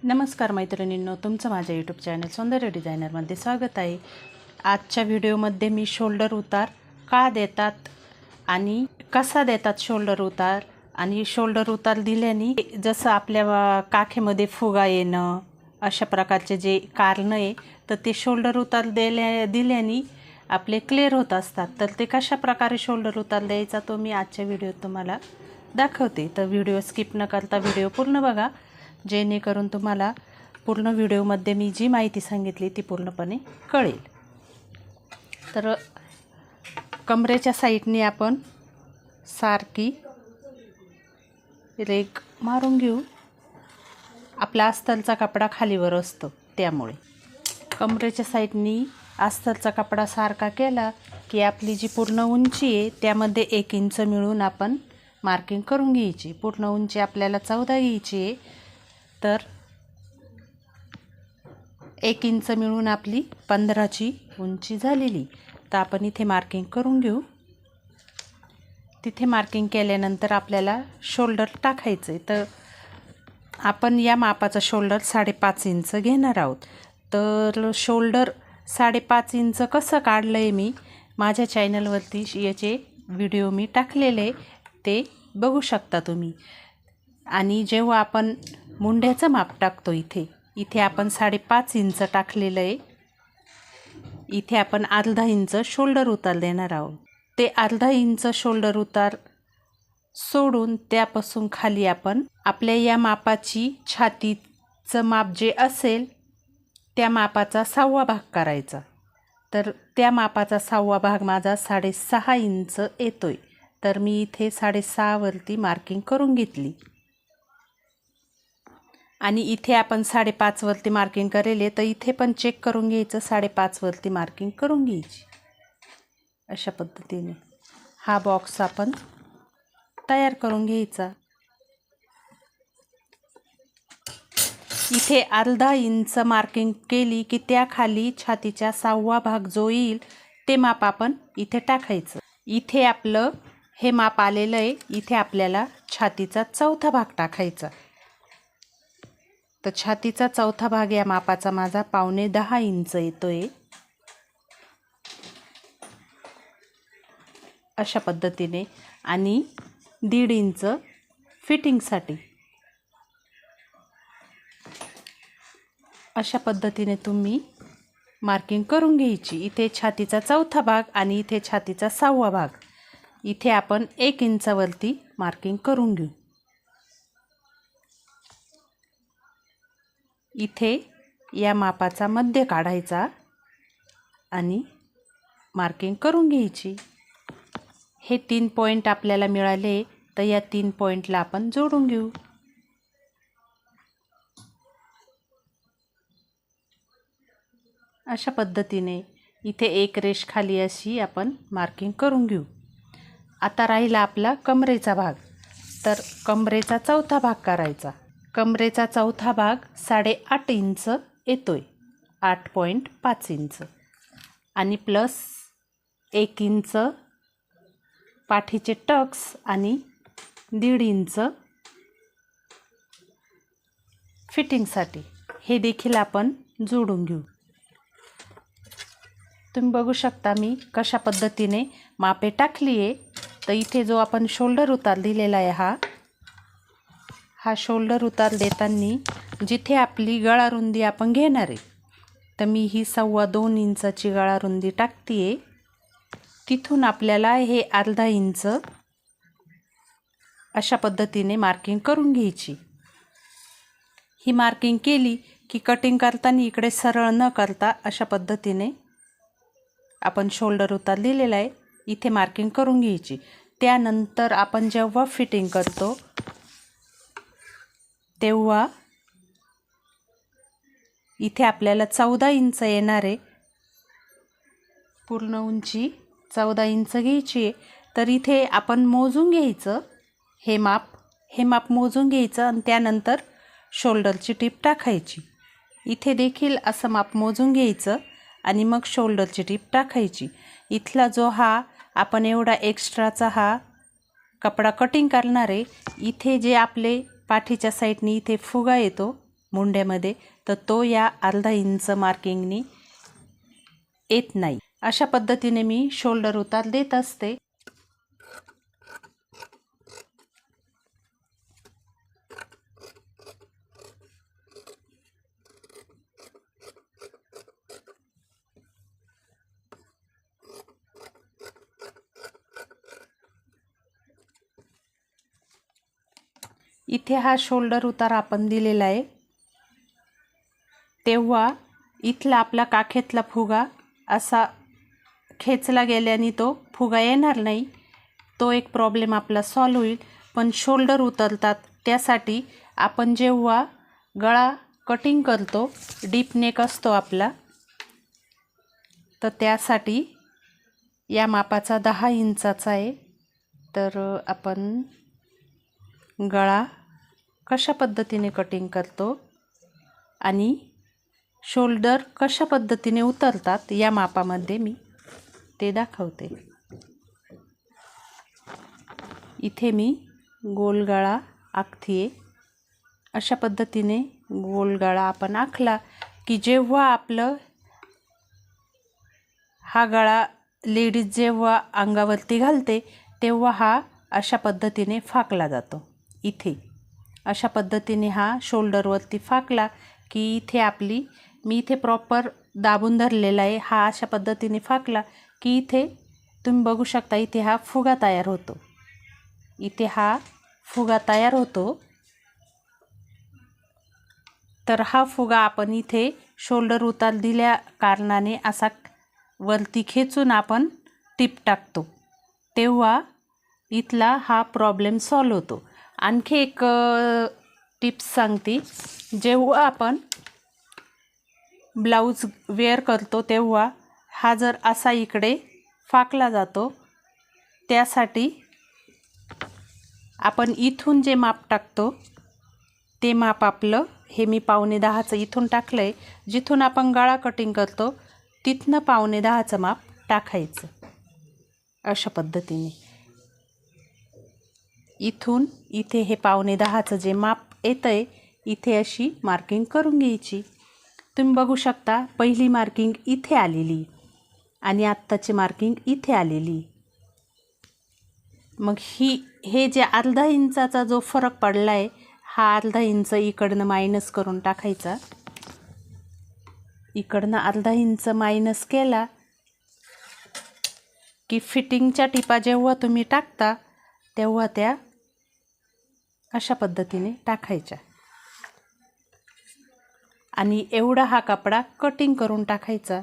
नमस्कार मैत्रिणींनो, तुमचं माझ्या यूट्यूब चॅनल सौंदर्य डिझायनरमध्ये स्वागत आहे। आजच्या व्हिडिओमध्ये मी शोल्डर उतार का देतात आणि कसा देतात शोल्डर उतार आणि शोल्डर उतार दिल्याने जसं आपल्या काखेमध्ये फुगा येणं अशा प्रकारचे जे कारण आहे तर ते शोल्डर उतार दिल्याने आपले क्लिअर होत असतात। तर ते कशा प्रकारे शोल्डर उतार द्यायचा तो मी आजच्या व्हिडिओत तुम्हाला दाखवते। तर व्हिडिओ स्किप न करता व्हिडिओ पूर्ण बघा, जेणेकरून तुम्हाला पूर्ण व्हिडिओमध्ये मी जी माहिती सांगितली ती पूर्णपणे कळेल। तर कमरेच्या साईडने आपण सारखी रेघ मारून घेऊ। आपला अस्तरचा कपडा खालीवर असतो, त्यामुळे कमरेच्या साईडने अस्तरचा कपडा सारखा केला की आपली जी पूर्ण उंची आहे त्यामध्ये 1 इंच मिळून आपण मार्किंग करून घ्यायची। पूर्ण उंची आपल्याला 14 घ्यायची आहे, तर 1 इंच मिळून आपली 15ची उंची झालेली। तर आपण इथे मार्किंग करून घेऊ। तिथे मार्किंग केल्यानंतर आपल्याला शोल्डर टाकायचं आहे। तर आपण या मापाचा शोल्डर 5.5 इंच घेणार आहोत। तर शोल्डर 5.5 इंच कसं काढलं आहे मी माझ्या चॅनलवरती याचे व्हिडिओ मी टाकलेले, ते बघू शकता तुम्ही। आणि जेव्हा आपण मुंड्याचं माप टाकतो इथे आपण 5.5 इंच टाकलेलं आहे। इथे आपण अर्धा इंच शोल्डर उतार देणार आहोत। ते अर्धा इंच शोल्डर उतार सोडून त्यापासून खाली आपण आपल्या या मापाची छातीचं माप जे असेल त्या मापाचा 1/6 भाग करायचा। तर त्या मापाचा 1/6 भाग माझा 6.5 इंच येतोय। तर मी इथे 6.5 वरती मार्किंग करून घेतली आणि इथे आपण 5.5 वरती मार्किंग करेले, तर इथे पण चेक करून घ्यायचं, 5.5 वरती मार्किंग करून घ्यायची। अशा पद्धतीने हा बॉक्स आपण तयार करून घ्यायचा। इथे अर्धा इंच मार्किंग केली की त्या खाली छातीच्या 6वा भाग जो येईल ते माप आपण इथे टाकायचं। इथे आपलं हे माप आलेलं आहे, इथे आपल्याला छातीचा 4था भाग टाकायचा। तर छातीचा 4था भाग या मापाचा माझा 9.5 इंच येतोय। अशा पद्धतीने आणि 1.5 इंच फिटिंगसाठी अशा पद्धतीने तुम्ही मार्किंग करून घ्यायची। इथे छातीचा 4था भाग आणि इथे छातीचा 6वा भाग, इथे आपण 1 इंचावरती मार्किंग करून घेऊ। इथे या मापाचा मध्य काढायचा आणि मार्किंग करून घ्यायची। हे 3 पॉईंट आपल्याला मिळाले, तर या 3 पॉईंटला आपण जोडून घेऊ। अशा पद्धतीने इथे एक रेष खाली अशी आपण मार्किंग करून घेऊ। आता राहिला आपला कमरेचा भाग। तर कमरेचा 4था भाग करायचा। कमरेचा 4था भाग 8.5 इंच येतोय, 8.5 इंच आणि प्लस 1 इंच पाठीचे टक्स आणि 1.5 इंच फिटिंगसाठी, हे देखील आपण जोडून घेऊ। तुम्ही बघू शकता मी कशा पद्धतीने मापे टाकली आहे। तर इथे जो आपण शोल्डर उतार दिलेला आहे हा शोल्डर उतार देताना जिथे आपली गळा रुंदी आपण घेणार आहे, तर मी ही 2.25 इंचाची गळा रुंदी टाकते। तिथून आपल्याला हे अर्धा इंच अशा पद्धतीने मार्किंग करून घ्यायची। ही मार्किंग केली की कटिंग करताना इकडे सरळ न करता अशा पद्धतीने आपण शोल्डर उतार दिलेला आहे, इथे मार्किंग करून घ्यायची। त्यानंतर आपण जेव्हा फिटिंग करतो तेव्हा इथे आपल्याला 14 इंच येणार आहे। पूर्ण उंची 14 इंच घ्यायची आहे। तर इथे आपण मोजून घ्यायचं, हे माप मोजून घ्यायचं आणि त्यानंतर शोल्डरची टीप टाकायची। इथे देखील असं माप मोजून घ्यायचं आणि मग शोल्डरची टीप टाकायची। इथला जो आपण एवढा एक्स्ट्राचा कपडा कटिंग करणार आहे, इथे जे आपले पाठीच्या साईडने इथे फुगा येतो मुंड्यामध्ये, तर तो या अर्धा इंच मार्किंगनी येत नाही. अशा पद्धतीने मी शोल्डर उतार देत असते. इथे हा शोल्डर उतार आपण दिलेला आहे, तेव्हा इथला आपला काखेतला फुगा असा खेचला गेल्याने तो फुगा येणार नाही. तो एक प्रॉब्लेम आपला सॉल्व होईल. पण शोल्डर उतरतात त्यासाठी आपण जेव्हा गळा कटिंग करतो, डीप नेक असतो आपला, तर त्यासाठी या मापाचा 10 इंचाचा आहे. तर आपण गळा कशा पद्धतीने कटिंग करतो आणि शोल्डर कशा पद्धतीने उतरतात या मापामध्ये मी ते दाखवते. इथे मी गोल गळा आखते. अशा पद्धतीने गोल गळा आपण आखला की जेव्हा आपलं हा गळा लेडीज जेव्हा अंगावरती घालते तेव्हा हा अशा पद्धतीने फाकला जातो. इथे अशा पद्धतीने हा शोल्डरवरती फाकला की इथे आपली, मी इथे प्रॉपर दाबून धरलेला आहे, हा अशा पद्धतीने फाकला की इथे तुम्ही बघू शकता, इथे हा फुगा तयार होतो. इथे हा फुगा तयार होतो. तर हा फुगा आपण इथे शोल्डर उतार दिल्या कारणाने असा वरती खेचून आपण टिप टाकतो, तेव्हा इथला हा प्रॉब्लेम सॉल्व होतो. आणखी एक टिप्स सांगते. जेव्हा आपण ब्लाऊज वेअर करतो तेव्हा हा जर असा इकडे फाकला जातो, त्यासाठी आपण इथून जे माप टाकतो ते माप आपलं, हे मी 9.5चं इथून टाकलं आहे. जिथून आपण गळा कटिंग करतो तिथनं 9.5चं माप टाकायचं. अशा पद्धतीने इथून इथे हे 9.5चं जे माप येतं आहे, इथे अशी मार्किंग करून घ्यायची. तुम्ही बघू शकता, पहिली मार्किंग इथे आलेली आणि आत्ताची मार्किंग इथे आलेली. मग हे जे अर्धा इंचाचा जो फरक पडला आहे, हा अर्धा इंच इकडनं मायनस करून टाकायचा. इकडनं अर्धा इंच मायनस केला की फिटिंगच्या टिपा जेव्हा तुम्ही टाकता तेव्हा त्या अशा पद्धतीने टाकायच्या आणि एवढा हा कपडा कटिंग करून टाकायचा.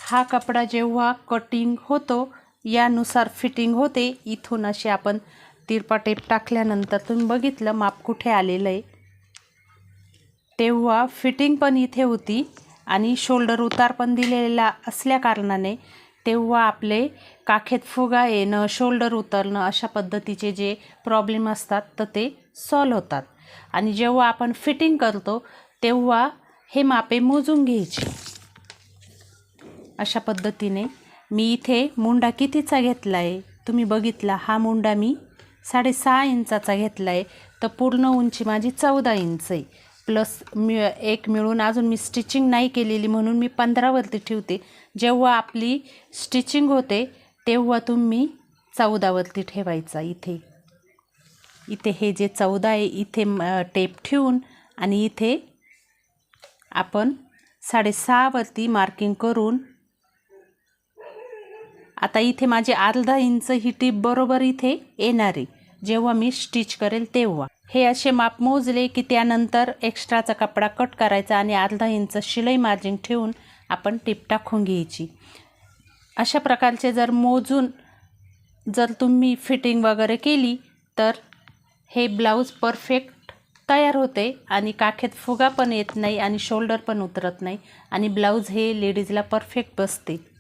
हा कपडा जेव्हा कटिंग होतो यानुसार फिटिंग होते. इथून अशी आपण तिरपा टेप टाकल्यानंतर तुम्ही बघितलं माप कुठे आलेलं आहे, तेव्हा फिटिंग पण इथे होती आणि शोल्डर उतार पण दिलेला असल्या कारणाने तेव्हा आपले काखेत फुगा येणं, शोल्डर उतरणं अशा पद्धतीचे जे प्रॉब्लेम असतात तर ते सॉल्व होतात. आणि जेव्हा आपण फिटिंग करतो तेव्हा हे मापे मोजून घ्यायची. अशा पद्धतीने मी इथे मुंडा कितीचा घेतला आहे तुम्ही बघितला. हा मुंडा मी 6.5 इंचाचा घेतला आहे. तर पूर्ण उंची माझी 14 इंच आहे. प्लस एक मिळून अजून मी स्टिचिंग नाही केलेली म्हणून मी 15वरती ठेवते. जेव्हा आपली स्टिचिंग होते तेव्हा तुम्ही 14वरती ठेवायचा. इथे हे जे 14 आहे इथे टेप ठेवून आणि इथे आपण 6.5वरती मार्किंग करून, आता इथे माझे अर्धा इंच ही टीप बरोबर इथे येणार आहे जेव्हा मी स्टिच करेल तेव्हा. हे असे माप मोजले की त्यानंतर एक्स्ट्राचा कपडा कट करायचा आणि अर्धा इंच शिलाई मार्जिन ठेवून आपण टीप टाकून घ्यायची. अशा प्रकारचे जर मोजून जर तुम्ही फिटिंग वगैरे केली तर हे ब्लाऊज परफेक्ट तयार होते आणि काखेत फुगा पण येत नाही आणि शोल्डर पण उतरत नाही आणि ब्लाऊज हे लेडीजला परफेक्ट बसते.